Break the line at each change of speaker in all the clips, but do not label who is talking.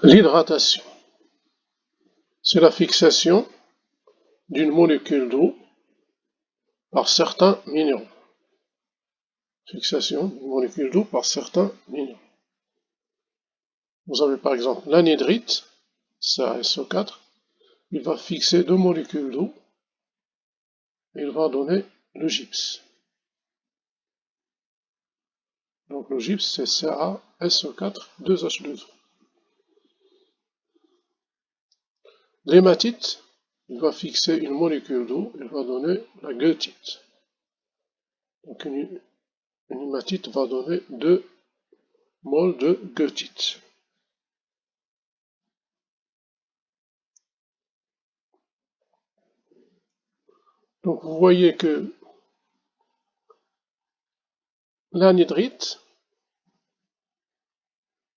L'hydratation, c'est la fixation d'une molécule d'eau par certains minéraux. Fixation d'une molécule d'eau par certains minéraux. Vous avez par exemple l'anhydrite, SO4, il va fixer deux molécules d'eau et il va donner le gypse. Donc le gypse c'est CaSO4 2H2O. L'hématite, il va fixer une molécule d'eau, il va donner la goethite. Donc une hématite va donner 2 moles de goethite. Donc vous voyez que l'anhydrite,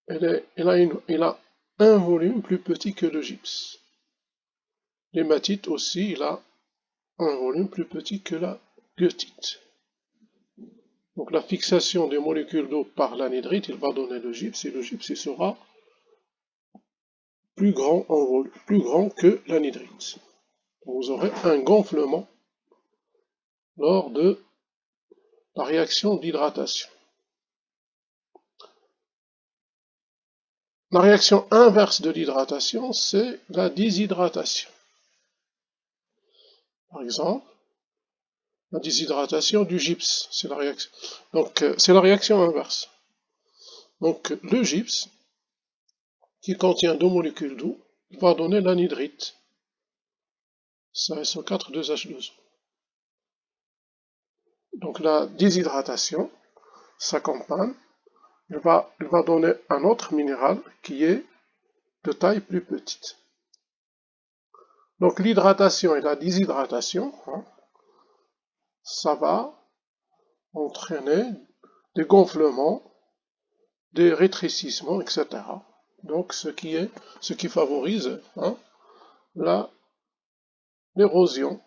il a un volume plus petit que le gypse. L'hématite aussi, il a un volume plus petit que la goethite. Donc la fixation des molécules d'eau par l'anhydrite, il va donner le gypse, et le gypse il sera plus grand en volume, plus grand que l'anhydrite. Vous aurez un gonflement lors de la réaction d'hydratation. La réaction inverse de l'hydratation, c'est la déshydratation. Par exemple, la déshydratation du gypse, c'est la réaction. Donc, c'est la réaction inverse. Donc, le gypse, qui contient deux molécules d'eau, va donner l'anhydrite, SO4 2H2O. Donc, la déshydratation s'accompagne, il va donner un autre minéral qui est de taille plus petite. Donc, l'hydratation et la déshydratation, ça va entraîner des gonflements, des rétrécissements, etc. Donc ce qui favorise l'érosion.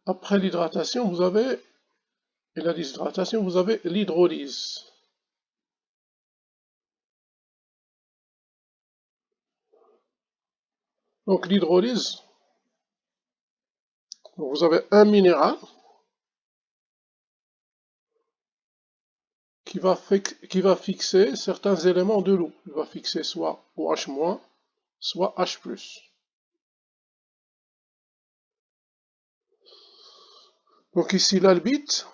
Après l'hydratation, et la déshydratation, vous avez l'hydrolyse. Donc l'hydrolyse, vous avez un minéral qui va fixer certains éléments de l'eau. Il va fixer soit OH-, soit H+. Donc ici l'albite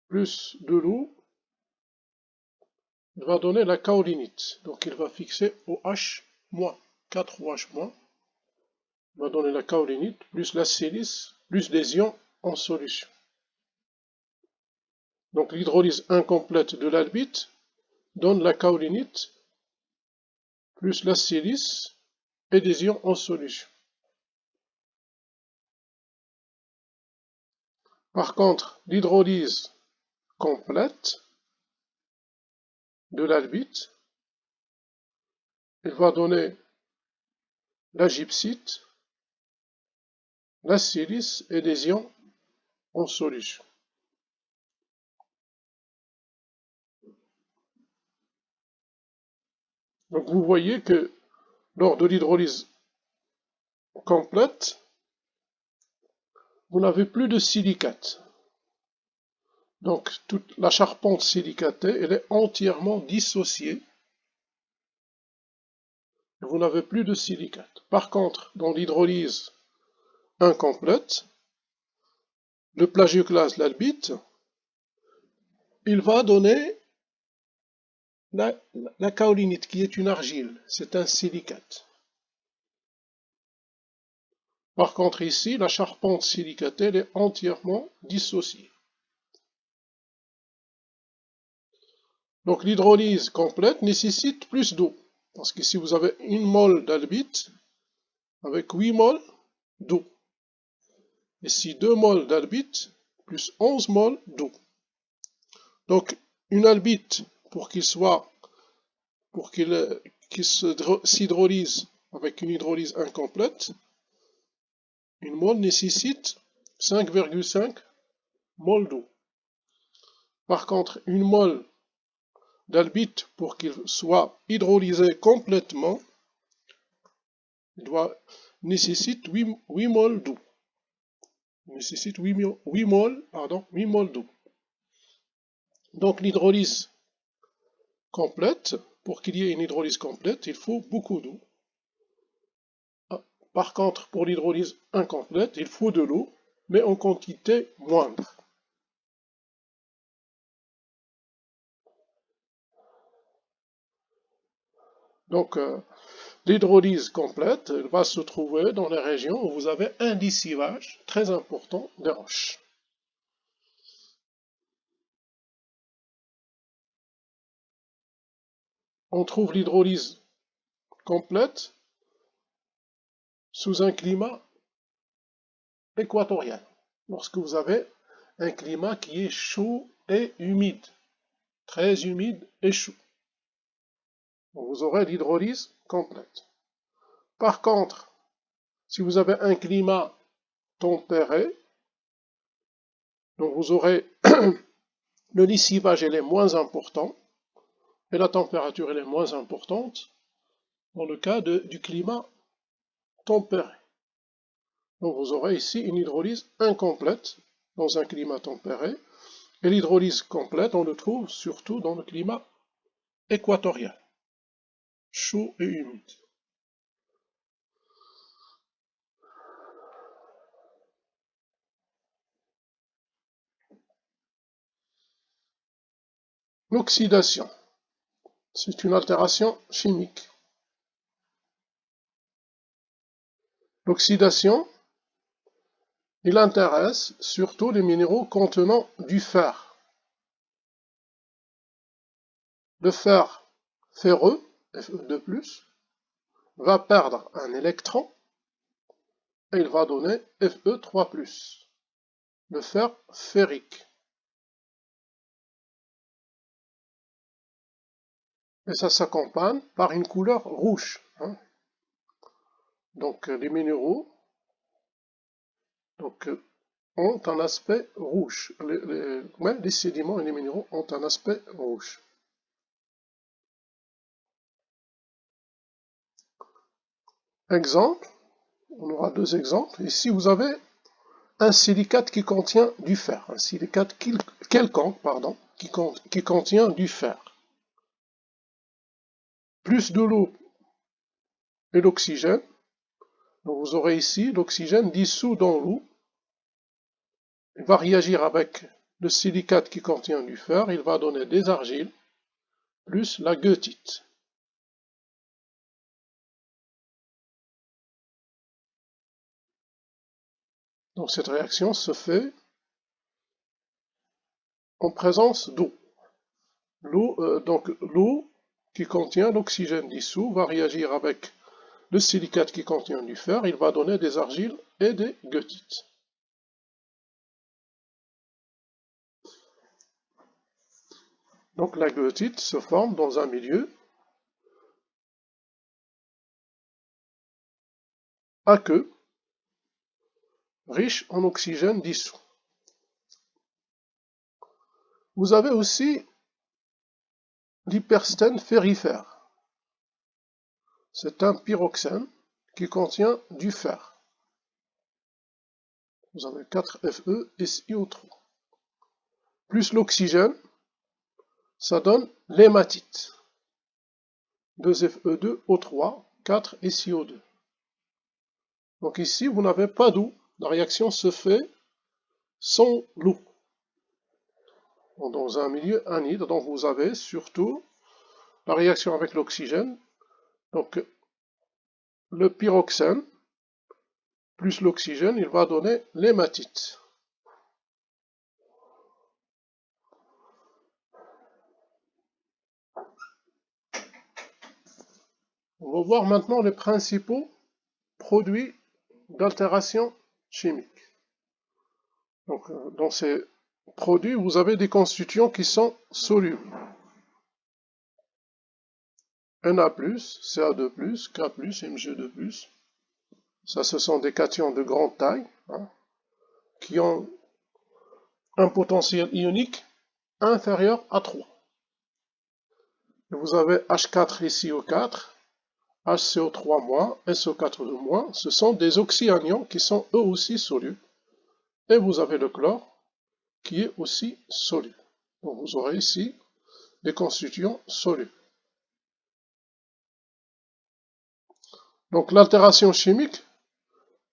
plus de l'eau, il va donner la kaolinite. Donc il va fixer OH-, 4 OH-, il va donner la kaolinite plus la silice plus des ions en solution. Donc l'hydrolyse incomplète de l'albite donne la kaolinite plus la silice et des ions en solution. Par contre, l'hydrolyse complète de l'albite, elle va donner la gypsite, la silice et des ions en solution. Donc vous voyez que lors de l'hydrolyse complète, vous n'avez plus de silicate. Donc toute la charpente silicatée, elle est entièrement dissociée. Vous n'avez plus de silicate. Par contre, dans l'hydrolyse incomplète, le plagioclase, l'albite, il va donner la kaolinite qui est une argile, c'est un silicate. Par contre ici, la charpente silicatée elle est entièrement dissociée. Donc l'hydrolyse complète nécessite plus d'eau, parce qu'ici vous avez 1 mol d'albite avec 8 moles d'eau. Ici 2 moles d'albite plus 11 moles d'eau. Donc une albite, pour qu'il s'hydrolyse avec une hydrolyse incomplète, Une mole nécessite 5,5 moles d'eau. Par contre, une mole d'albite, pour qu'il soit hydrolysé complètement, nécessite 8 moles d'eau. Nécessite 8 moles d'eau. Donc l'hydrolyse complète, pour qu'il y ait une hydrolyse complète, il faut beaucoup d'eau. Par contre, pour l'hydrolyse incomplète, il faut de l'eau, mais en quantité moindre. Donc, l'hydrolyse complète va se trouver dans les régions où vous avez un lessivage très important des roches. On trouve l'hydrolyse complète sous un climat équatorial, lorsque vous avez un climat qui est chaud et humide, très humide et chaud. Vous aurez l'hydrolyse complète. Par contre, si vous avez un climat tempéré, donc vous aurez le lessivage est moins important et la température est moins importante dans le cas du climat tempéré. Donc vous aurez ici une hydrolyse incomplète dans un climat tempéré, et l'hydrolyse complète, on le trouve surtout dans le climat équatorial, chaud et humide. L'oxydation, c'est une altération chimique. L'oxydation, il intéresse surtout les minéraux contenant du fer. Le fer ferreux, Fe2+, va perdre un électron et il va donner Fe3+, le fer ferrique. Et ça s'accompagne par une couleur rouge. Donc les minéraux ont un aspect rouge. Les sédiments et les minéraux ont un aspect rouge. Exemple, on aura deux exemples. Ici, vous avez un silicate qui contient du fer, un silicate quelconque, qui contient du fer. Plus de l'eau et l'oxygène. Donc vous aurez ici l'oxygène dissous dans l'eau. Il va réagir avec le silicate qui contient du fer, il va donner des argiles, plus la goethite. Donc cette réaction se fait en présence d'eau. L'eau qui contient l'oxygène dissous va réagir avec le silicate qui contient du fer, il va donner des argiles et des goethites. Donc la goethite se forme dans un milieu aqueux, riche en oxygène dissous. Vous avez aussi l'hyperstène ferrifère. C'est un pyroxène qui contient du fer. Vous avez 4 Fe et SiO3. Plus l'oxygène, ça donne l'hématite. 2 Fe2O3, 4 et SiO2. Donc ici, vous n'avez pas d'eau. La réaction se fait sans l'eau. Dans un milieu anhydre, donc vous avez surtout la réaction avec l'oxygène. Donc le pyroxène plus l'oxygène, il va donner l'hématite. On va voir maintenant les principaux produits d'altération chimique. Donc, dans ces produits, vous avez des constituants qui sont solubles. Na+, Ca2+, K+, Mg2+. Ça, ce sont des cations de grande taille, hein, qui ont un potentiel ionique inférieur à 3. Et vous avez H4 et CO4, HCO3-, SO4-. Ce sont des oxyanions qui sont eux aussi solubles. Et vous avez le chlore qui est aussi soluble. Donc vous aurez ici des constituants solubles. Donc l'altération chimique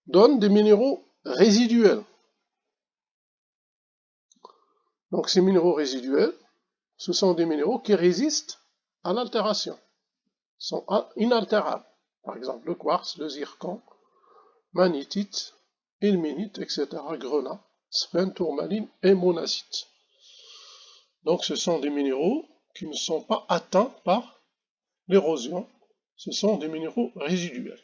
donne des minéraux résiduels. Donc ces minéraux résiduels, ce sont des minéraux qui résistent à l'altération, sont inaltérables. Par exemple le quartz, le zircon, magnétite, ilménite, etc., grenat, sphène, tourmaline et monazite. Donc ce sont des minéraux qui ne sont pas atteints par l'érosion, ce sont des minéraux résiduels.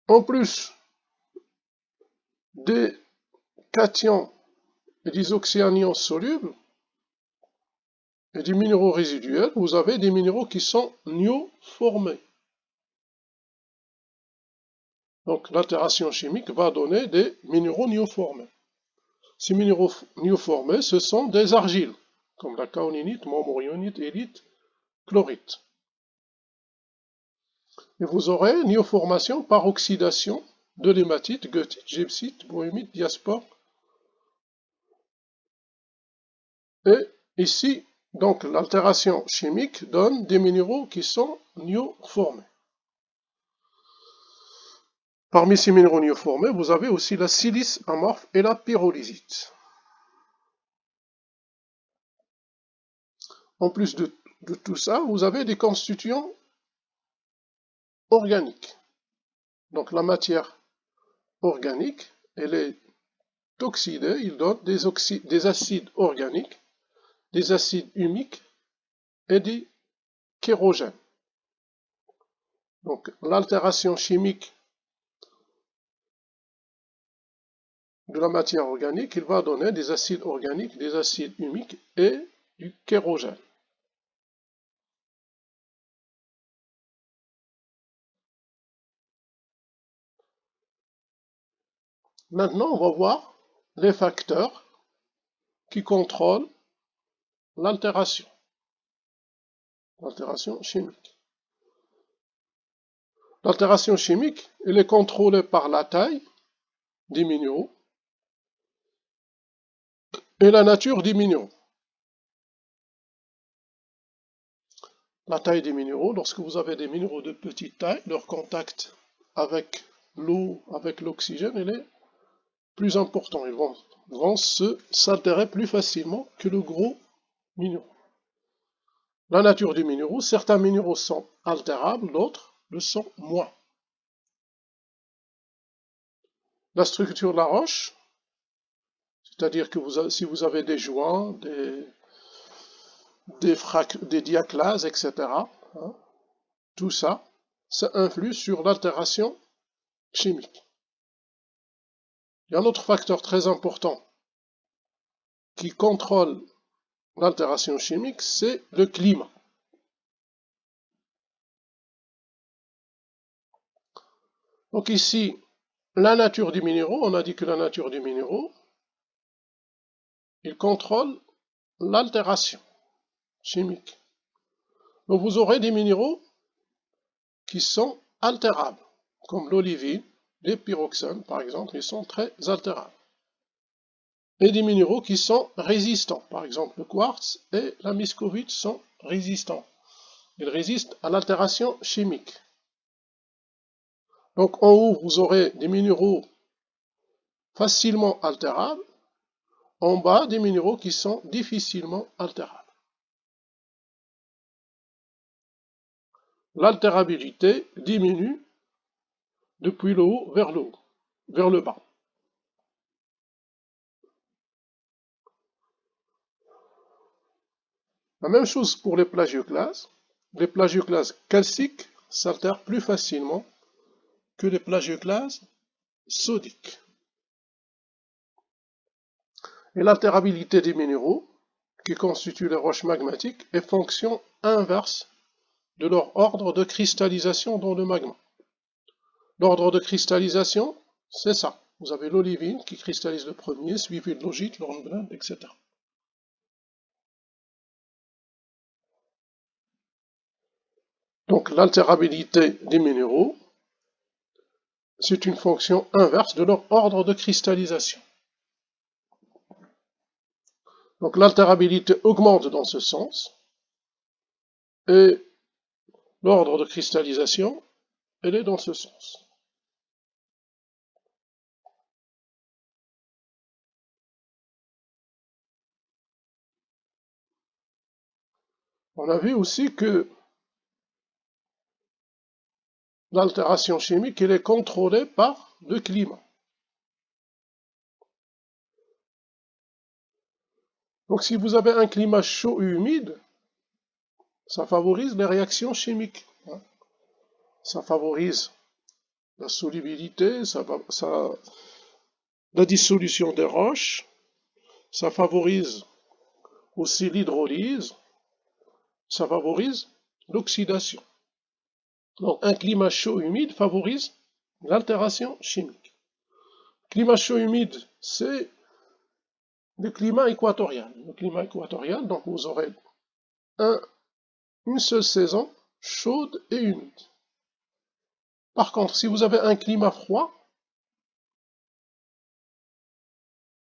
En plus des cations et des oxyanions solubles et des minéraux résiduels, vous avez des minéraux qui sont nioformés. Donc l'altération chimique va donner des minéraux nioformés. Ces minéraux nioformés, ce sont des argiles, comme la kaolinite, marmorionite, élite, chlorite. Et vous aurez nioformation par oxydation de l'hématite, goethite, gypsite, bohémite, diaspore. Et ici, donc l'altération chimique donne des minéraux qui sont nioformés. Parmi ces minéraux nioformés, vous avez aussi la silice amorphe et la pyrrolysite. En plus de tout ça, vous avez des constituants organiques. Donc la matière organique, elle est oxydée, il donne des acides organiques, des acides humiques et des kérogènes. Donc l'altération chimique de la matière organique, il va donner des acides organiques, des acides humiques et du kérogène. Maintenant, on va voir les facteurs qui contrôlent l'altération chimique. L'altération chimique, elle est contrôlée par la taille des minéraux et la nature des minéraux. La taille des minéraux, lorsque vous avez des minéraux de petite taille, leur contact avec l'eau, avec l'oxygène, il est plus important. Ils vont s'altérer plus facilement que le gros minéraux. La nature des minéraux, certains minéraux sont altérables, d'autres le sont moins. La structure de la roche, c'est-à-dire que si vous avez des joints, des diaclases, etc., hein, tout ça, ça influe sur l'altération chimique. Il y a un autre facteur très important qui contrôle l'altération chimique, c'est le climat. Donc ici, la nature des minéraux, on a dit que la nature des minéraux, il contrôle l'altération chimique. Donc vous aurez des minéraux qui sont altérables, comme l'olivine, les pyroxènes par exemple, ils sont très altérables. Et des minéraux qui sont résistants, par exemple le quartz et la muscovite sont résistants. Ils résistent à l'altération chimique. Donc en haut, vous aurez des minéraux facilement altérables, en bas des minéraux qui sont difficilement altérables. L'altérabilité diminue depuis le haut vers le bas. La même chose pour les plagioclases. Les plagioclases calciques s'altèrent plus facilement que les plagioclases sodiques. Et l'altérabilité des minéraux, qui constituent les roches magmatiques, est fonction inverse de leur ordre de cristallisation dans le magma. L'ordre de cristallisation, c'est ça. Vous avez l'olivine qui cristallise le premier, suivi de l'ogite, l'hornblende, etc. Donc l'altérabilité des minéraux, c'est une fonction inverse de leur ordre de cristallisation. Donc l'altérabilité augmente dans ce sens, et l'ordre de cristallisation, elle est dans ce sens. On a vu aussi que l'altération chimique, elle est contrôlée par le climat. Donc si vous avez un climat chaud et humide, ça favorise les réactions chimiques. Ça favorise la solubilité, la dissolution des roches, ça favorise aussi l'hydrolyse, ça favorise l'oxydation. Donc un climat chaud et humide favorise l'altération chimique. Climat chaud et humide, c'est le climat équatorial. Le climat équatorial, donc vous aurez une seule saison chaude et humide. Par contre, si vous avez un climat froid,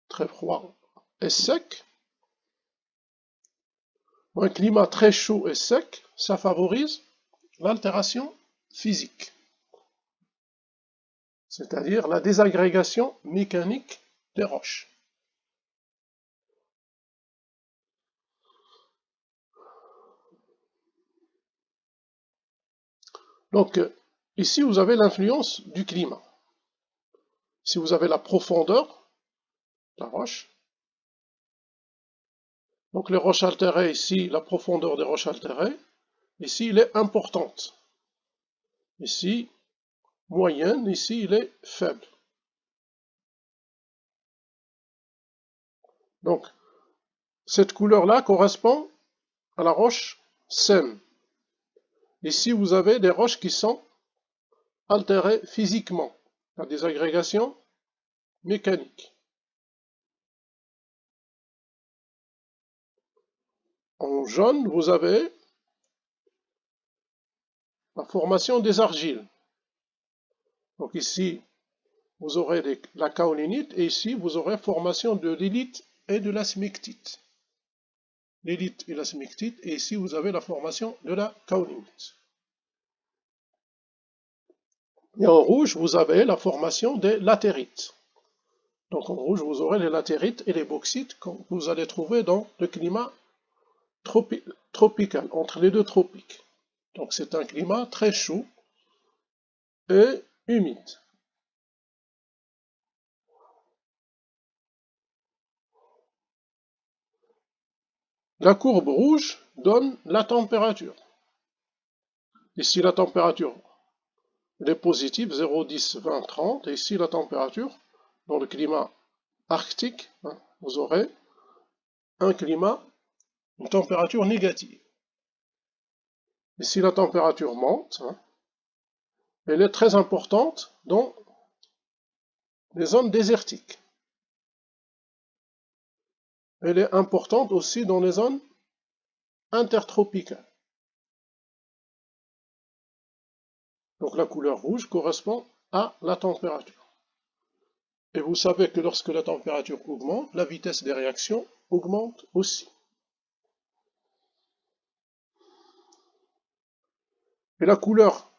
très froid et sec, ou un climat très chaud et sec, ça favorise l'altération physique, c'est-à-dire la désagrégation mécanique des roches. Donc, ici, vous avez l'influence du climat. Si vous avez la profondeur de la roche, donc les roches altérées, ici, la profondeur des roches altérées, ici, il est importante. Ici, moyenne, ici, il est faible. Donc, cette couleur-là correspond à la roche saine. Ici, vous avez des roches qui sont altérées physiquement, la désagrégation mécanique. En jaune, vous avez la formation des argiles. Donc ici, vous aurez la kaolinite et ici, vous aurez formation de l'élite et de la smectite. L'élite et la smectite, et ici, vous avez la formation de la kaolinite. Et en rouge, vous avez la formation des latérites. Donc en rouge, vous aurez les latérites et les bauxites que vous allez trouver dans le climat tropical, entre les deux tropiques. Donc c'est un climat très chaud et humide. La courbe rouge donne la température. Ici la température est positive, 0, 10, 20, 30. Et ici la température, dans le climat arctique, vous aurez un climat, une température négative. Ici la température monte, elle est très importante dans les zones désertiques. Elle est importante aussi dans les zones intertropicales. Donc la couleur rouge correspond à la température. Et vous savez que lorsque la température augmente, la vitesse des réactions augmente aussi. Et la couleur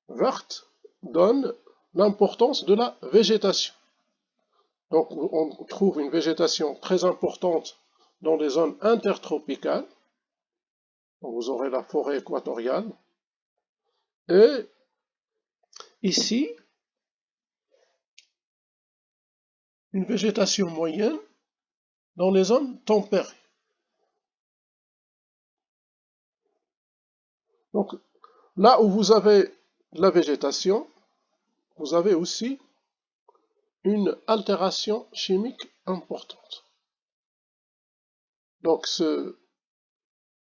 verte donne l'importance de la végétation. Donc on trouve une végétation très importante dans les zones intertropicales. Donc vous aurez la forêt équatoriale. Et ici, une végétation moyenne dans les zones tempérées. Donc là où vous avez la végétation, vous avez aussi une altération chimique importante. Donc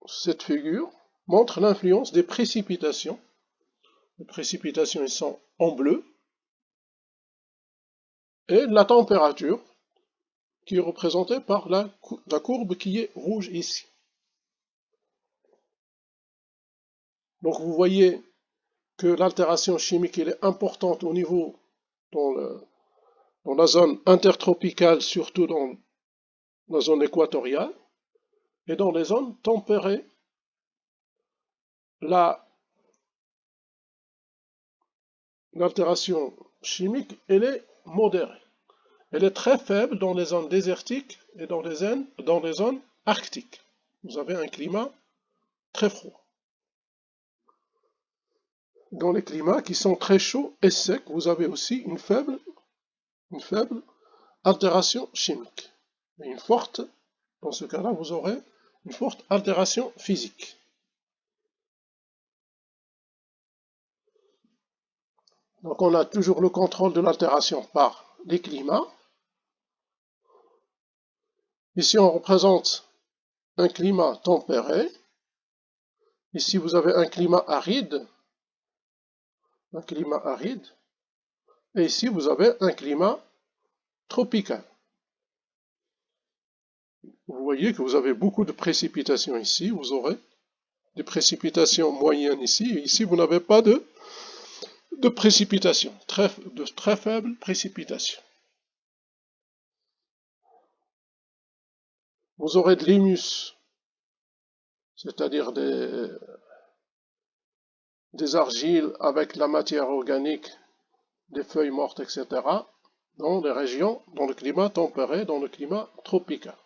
cette figure montre l'influence des précipitations. Les précipitations, elles sont en bleu, et la température, qui est représentée par la courbe qui est rouge ici. Donc vous voyez que l'altération chimique elle est importante au niveau dans, dans la zone intertropicale, surtout dans la zone équatoriale, et dans les zones tempérées, l'altération chimique elle est modérée. Elle est très faible dans les zones désertiques et dans les zones arctiques. Vous avez un climat très froid. Dans les climats qui sont très chauds et secs, vous avez aussi une faible altération chimique. Et une forte, dans ce cas-là, vous aurez une forte altération physique. Donc on a toujours le contrôle de l'altération par les climats. Ici on représente un climat tempéré. Ici vous avez un climat aride. Et ici vous avez un climat tropical. Vous voyez que vous avez beaucoup de précipitations ici. Vous aurez des précipitations moyennes ici. Et ici vous n'avez pas de précipitations, de très faibles précipitations. Vous aurez de l'humus, c'est-à-dire des argiles avec la matière organique, des feuilles mortes, etc., dans les régions, dans le climat tempéré, dans le climat tropical.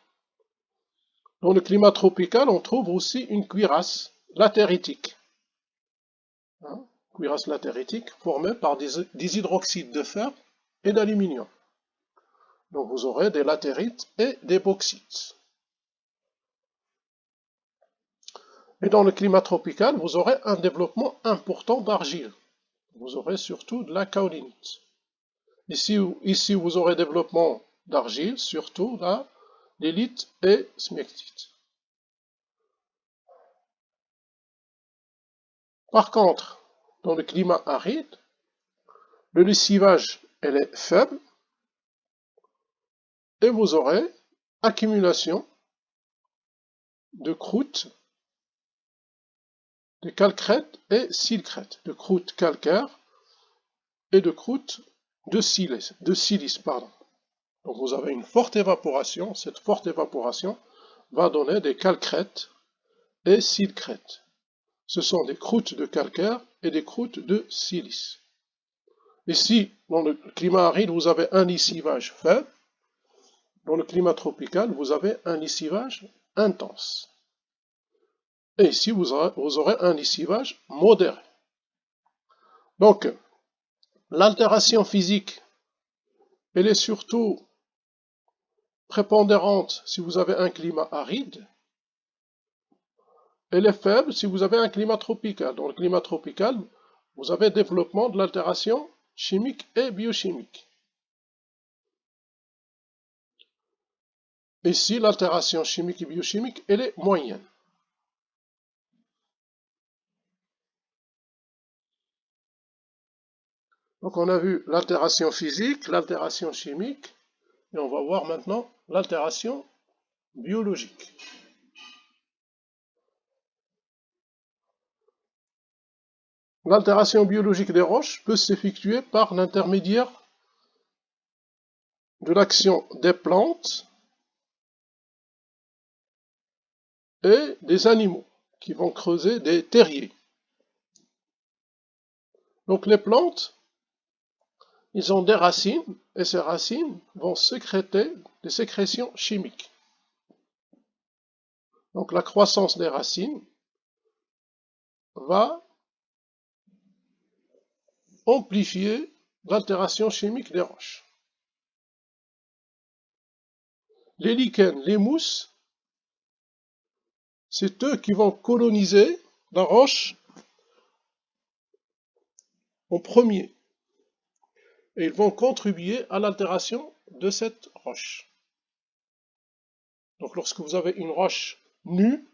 Dans le climat tropical, on trouve aussi une cuirasse latéritique. Cuirasse latéritique formée par des hydroxydes de fer et d'aluminium. Donc vous aurez des latérites et des bauxites. Et dans le climat tropical, vous aurez un développement important d'argile. Vous aurez surtout de la kaolinite. Ici vous aurez développement d'argile, surtout la lélite et smectite. Par contre, dans le climat aride, le lessivage elle est faible et vous aurez accumulation de croûtes, de calcrètes et silcrètes, de croûtes calcaires et de croûtes de silice. Donc vous avez une forte évaporation. Cette forte évaporation va donner des calcrètes et silcrètes. Ce sont des croûtes de calcaire et des croûtes de silice. Ici, dans le climat aride, vous avez un lessivage faible. Dans le climat tropical, vous avez un lessivage intense. Et ici, vous aurez un lessivage modéré. Donc, l'altération physique, elle est surtout prépondérante si vous avez un climat aride. Elle est faible si vous avez un climat tropical. Dans le climat tropical, vous avez développement de l'altération chimique et biochimique. Ici, l'altération chimique et biochimique, elle est moyenne. Donc on a vu l'altération physique, l'altération chimique, et on va voir maintenant l'altération biologique. L'altération biologique des roches peut s'effectuer par l'intermédiaire de l'action des plantes et des animaux qui vont creuser des terriers. Donc les plantes, ils ont des racines et ces racines vont sécréter des sécrétions chimiques. Donc la croissance des racines va amplifier l'altération chimique des roches. Les lichens, les mousses, c'est eux qui vont coloniser la roche en premier. Et ils vont contribuer à l'altération de cette roche. Donc lorsque vous avez une roche nue,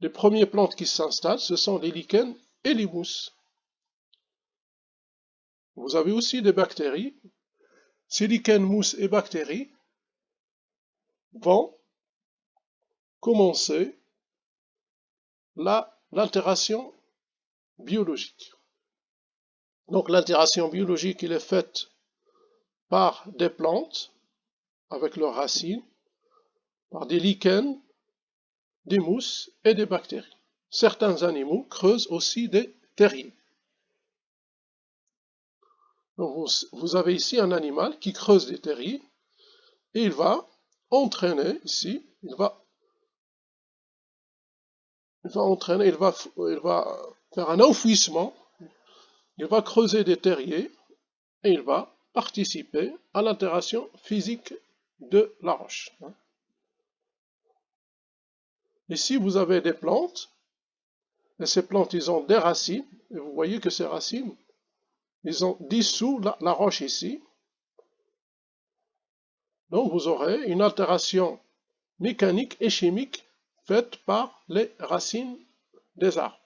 les premières plantes qui s'installent, ce sont les lichens et les mousses. Vous avez aussi des bactéries. Ces lichens, mousses et bactéries vont commencer l'altération biologique. Donc l'altération biologique, elle est faite par des plantes avec leurs racines, par des lichens, des mousses et des bactéries. Certains animaux creusent aussi des terriers. Donc vous avez ici un animal qui creuse des terriers et il va entraîner ici, il va entraîner, il va faire un enfouissement, il va creuser des terriers et il va participer à l'altération physique de la roche. Ici, vous avez des plantes, et ces plantes, ils ont des racines, et vous voyez que ces racines, ils ont dissous la roche ici. Donc, vous aurez une altération mécanique et chimique faite par les racines des arbres.